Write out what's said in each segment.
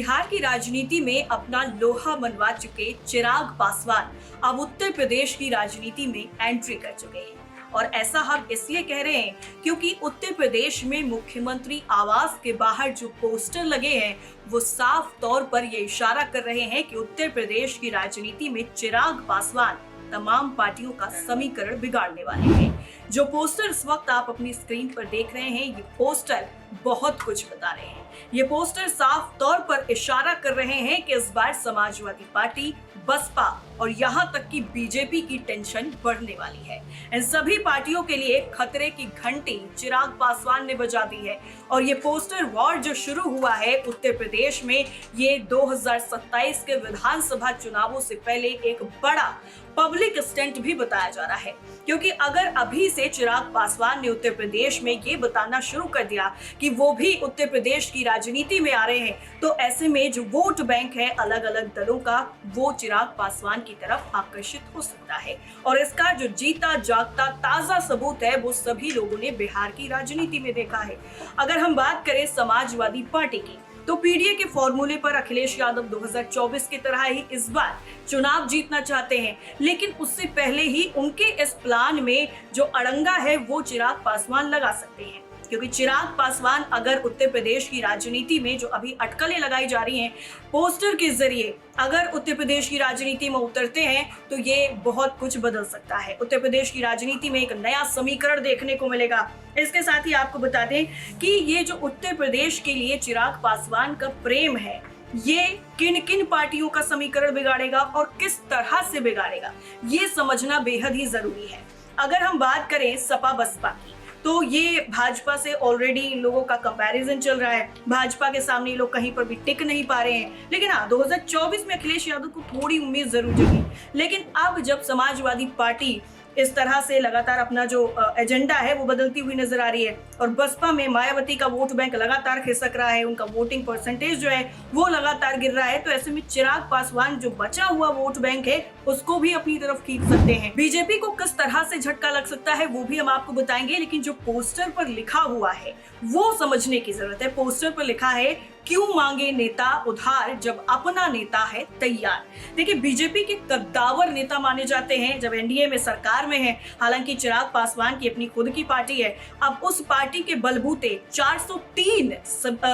बिहार की राजनीति में अपना लोहा मनवा चुके चिराग पासवान अब उत्तर प्रदेश की राजनीति में एंट्री कर चुके हैं। और ऐसा हम इसलिए कह रहे हैं क्योंकि उत्तर प्रदेश में मुख्यमंत्री आवास के बाहर जो पोस्टर लगे हैं वो साफ तौर पर ये इशारा कर रहे हैं कि उत्तर प्रदेश की राजनीति में चिराग पासवान तमाम पार्टियों का समीकरण बिगाड़ने वाले हैं। जो पोस्टर इस वक्त आप अपनी स्क्रीन पर देख रहे हैं, ये पोस्टर बहुत कुछ बता रहे हैं। ये पोस्टर साफ तौर पर इशारा कर रहे हैं कि इस बार समाजवादी पार्टी, बसपा और यहाँ तक कि बीजेपी की टेंशन बढ़ने वाली है। इन सभी पार्टियों के लिए खतरे की घंटी चिराग पासवान ने बजा दी है। और ये पोस्टर वॉर जो शुरू हुआ है उत्तर प्रदेश में, ये 2027 के विधानसभा चुनावों से पहले एक बड़ा पब्लिक स्टंट भी बताया जा रहा है। क्योंकि अगर अभी से चिराग पासवान ने उत्तर प्रदेश में ये बताना शुरू कर दिया कि वो भी उत्तर प्रदेश की राजनीति में आ रहे हैं, तो ऐसे में जो वोट बैंक है अलग अलग दलों का, वो चिराग पासवान की तरफ आकर्षित हो सकता है। और इसका जो जीता जागता ताजा सबूत है वो सभी लोगों ने बिहार की राजनीति में देखा है। अगर हम बात करें समाजवादी पार्टी की, तो पीडीए के फॉर्मूले पर अखिलेश यादव 2024 की तरह ही इस बार चुनाव जीतना चाहते हैं, लेकिन उससे पहले ही उनके इस प्लान में जो अड़ंगा है वो चिराग पासवान लगा सकते हैं। क्योंकि चिराग पासवान अगर उत्तर प्रदेश की राजनीति में जो अभी अटकलें लगाई जा रही हैं पोस्टर के जरिए, अगर उत्तर प्रदेश की राजनीति में उतरते हैं तो ये बहुत कुछ बदल सकता है। उत्तर प्रदेश की राजनीति में एक नया समीकरण देखने को मिलेगा। इसके साथ ही आपको बता दें कि ये जो उत्तर प्रदेश के लिए चिराग पासवान का प्रेम है, ये किन किन पार्टियों का समीकरण बिगाड़ेगा और किस तरह से बिगाड़ेगा, ये समझना बेहद ही जरूरी है। अगर हम बात करें सपा बसपा की, तो ये भाजपा से ऑलरेडी इन लोगों का कंपैरिजन चल रहा है। भाजपा के सामने ये लोग कहीं पर भी टिक नहीं पा रहे हैं। लेकिन हाँ, 2024 में अखिलेश यादव को थोड़ी उम्मीद जरूर जगी। लेकिन अब जब समाजवादी पार्टी इस तरह से लगातार अपना जो एजेंडा है वो बदलती हुई नजर आ रही है और बसपा में मायावती का वोट बैंक लगातार खिसक रहा है, उनका वोटिंग परसेंटेज जो है वो लगातार गिर रहा है, तो ऐसे में चिराग पासवान जो बचा हुआ वोट बैंक है उसको भी अपनी तरफ खींच सकते हैं। बीजेपी को किस तरह से झटका लग सकता है वो भी हम आपको बताएंगे, लेकिन जो पोस्टर पर लिखा हुआ है वो समझने की जरूरत है। पोस्टर पर लिखा है, क्यों मांगे नेता उधार जब अपना नेता है तैयार। देखिए, बीजेपी के कद्दावर नेता माने जाते हैं जब एनडीए में सरकार में है। हालांकि चिराग पासवान की अपनी खुद की पार्टी है। अब उस पार्टी के बलबूते 403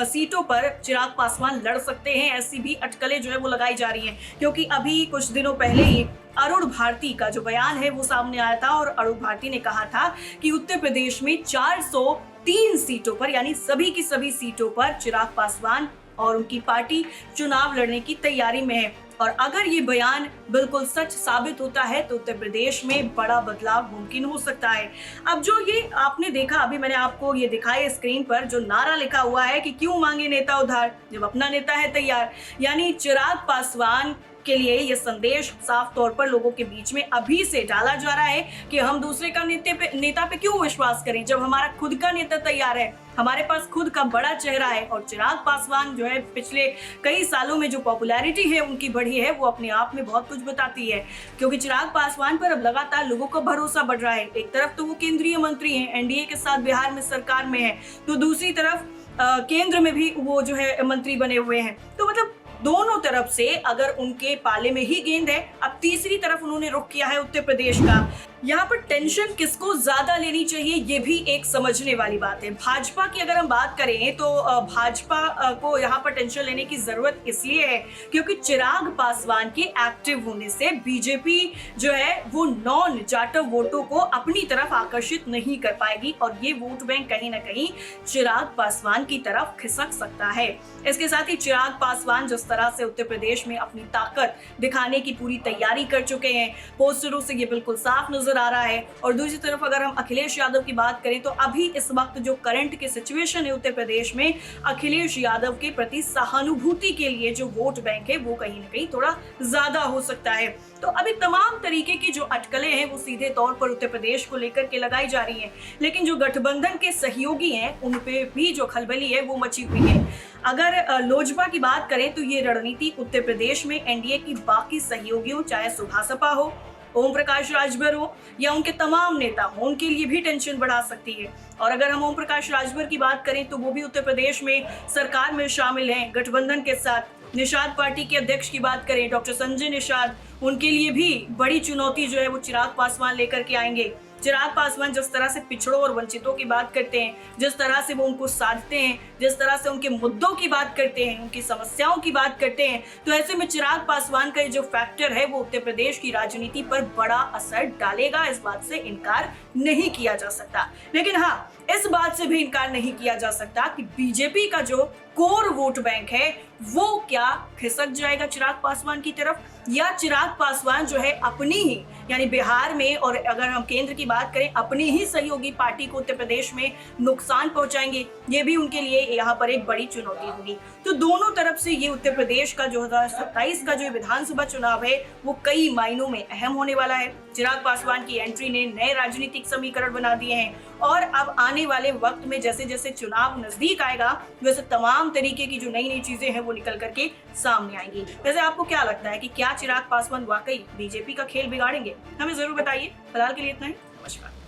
सीटों पर चिराग पासवान लड़ सकते हैं। ऐसी भी अटकलें जो है वो लगाई जा रही हैं, क्योंकि अभी कुछ दिनों पहले ही अरुण भारती का जो बयान है वो सामने आया था और अरुण भारती ने कहा था कि उत्तर प्रदेश में 403 सीटों पर, यानी सभी की सभी सीटों पर चिराग पासवान और उनकी पार्टी चुनाव लड़ने की तैयारी में है। और अगर ये बयान बिल्कुल सच साबित होता है तो उत्तर प्रदेश में बड़ा बदलाव मुमकिन हो सकता है। अब जो ये आपने देखा, अभी मैंने आपको ये दिखाया स्क्रीन पर, जो नारा लिखा हुआ है कि क्यों मांगे नेता उधार जब अपना नेता है तैयार, यानी चिराग पासवान के लिए ये संदेश साफ तौर पर लोगों के बीच में अभी से डाला जा रहा है कि हम दूसरे का नेता पे क्यों विश्वास करें जब हमारा खुद का नेता तैयार है, हमारे पास खुद का बड़ा चेहरा है। और चिराग पासवान जो है पिछले कई सालों में जो पॉपुलैरिटी है उनकी बढ़ी है, वो अपने आप में बहुत कुछ बताती है। क्योंकि चिराग पासवान पर अब लगातार लोगों का भरोसा बढ़ रहा है। एक तरफ तो वो केंद्रीय मंत्री हैं, एनडीए के साथ बिहार में सरकार में है, तो दूसरी तरफ केंद्र में भी वो जो है मंत्री बने हुए हैं। तो मतलब दोनों तरफ से अगर उनके पाले में ही गेंद है। अब तीसरी तरफ उन्होंने रुख किया है उत्तर प्रदेश का। यहाँ पर टेंशन किसको ज्यादा लेनी चाहिए ये भी एक समझने वाली बात है। भाजपा की अगर हम बात करें तो भाजपा को यहाँ पर टेंशन लेने की जरूरत इसलिए है क्योंकि चिराग पासवान के एक्टिव होने से बीजेपी जो है वो नॉन जाटव वोटों को अपनी तरफ आकर्षित नहीं कर पाएगी और ये वोट बैंक कहीं ना कहीं चिराग पासवान की तरफ खिसक सकता है। इसके साथ ही चिराग पासवान जिस तरह से उत्तर प्रदेश में अपनी ताकत दिखाने की पूरी तैयारी कर चुके हैं, पोस्टरों से ये बिल्कुल साफ नजर आ रहा है। और दूसरी तरफ अगर हम अखिलेश यादव की बात करें तो अभी इस वक्त जो करंट के सिचुएशन है उत्तर प्रदेश में, अखिलेश यादव के प्रति सहानुभूति के लिए जो वोट बैंक है वो कहीं ना कहीं थोड़ा ज्यादा हो सकता है। तो अभी तमाम तरीके की जो अटकलें हैं वो सीधे तौर पर उत्तर प्रदेश को लेकर के लगाई जा रही हैं, लेकिन जो गठबंधन के सहयोगी हैं उन पे भी जो खलबली है वो मची हुई है। अगर लोजपा की बात करें तो ये रणनीति उत्तर प्रदेश में एनडीए की बाकी सहयोगियों, चाहे सुभासपा हो, ओम प्रकाश राजभर हो या उनके तमाम नेता हो, उनके लिए भी टेंशन बढ़ा सकती है। और अगर हम ओम प्रकाश राजभर की बात करें तो वो भी उत्तर प्रदेश में सरकार में शामिल हैं गठबंधन के साथ। निषाद पार्टी के अध्यक्ष की बात करें, डॉक्टर संजय निषाद, उनके लिए भी बड़ी चुनौती जो है वो चिराग पासवान लेकर के आएंगे। चिराग पासवान जिस तरह से पिछड़ों और वंचितों की बात करते हैं, जिस तरह से वो उनको साधते हैं, जिस तरह से उनके मुद्दों की बात करते हैं, उनकी समस्याओं की बात करते हैं, तो ऐसे में चिराग पासवान का ये जो फैक्टर है वो उत्तर प्रदेश की राजनीति पर बड़ा असर डालेगा। इस बात से इनकार नहीं किया जा सकता। लेकिन हाँ, इस बात से भी इनकार नहीं किया जा सकता कि बीजेपी का जो कोर वोट बैंक है वो क्या खिसक जाएगा चिराग पासवान की तरफ, या चिराग पासवान जो है अपनी ही यानी बिहार में और अगर हम केंद्र की बात करें अपनी ही सहयोगी पार्टी को उत्तर प्रदेश में नुकसान पहुंचाएंगे। ये भी उनके लिए यहाँ पर एक बड़ी चुनौती होगी। तो दोनों तरफ से ये उत्तर प्रदेश का 2027 का जो विधानसभा चुनाव है वो कई मायनों में अहम होने वाला है। चिराग पासवान की एंट्री ने नए राजनीतिक समीकरण बना दिए हैं और अब आने वाले वक्त में जैसे जैसे चुनाव नजदीक आएगा वैसे तमाम तरीके की जो नई नई चीजें हैं वो निकल करके सामने आएंगी। वैसे आपको क्या लगता है कि क्या चिराग पासवान वाकई बीजेपी का खेल बिगाड़ेंगे? हमें जरूर बताइए। फिलहाल के लिए इतना ही। नमस्कार।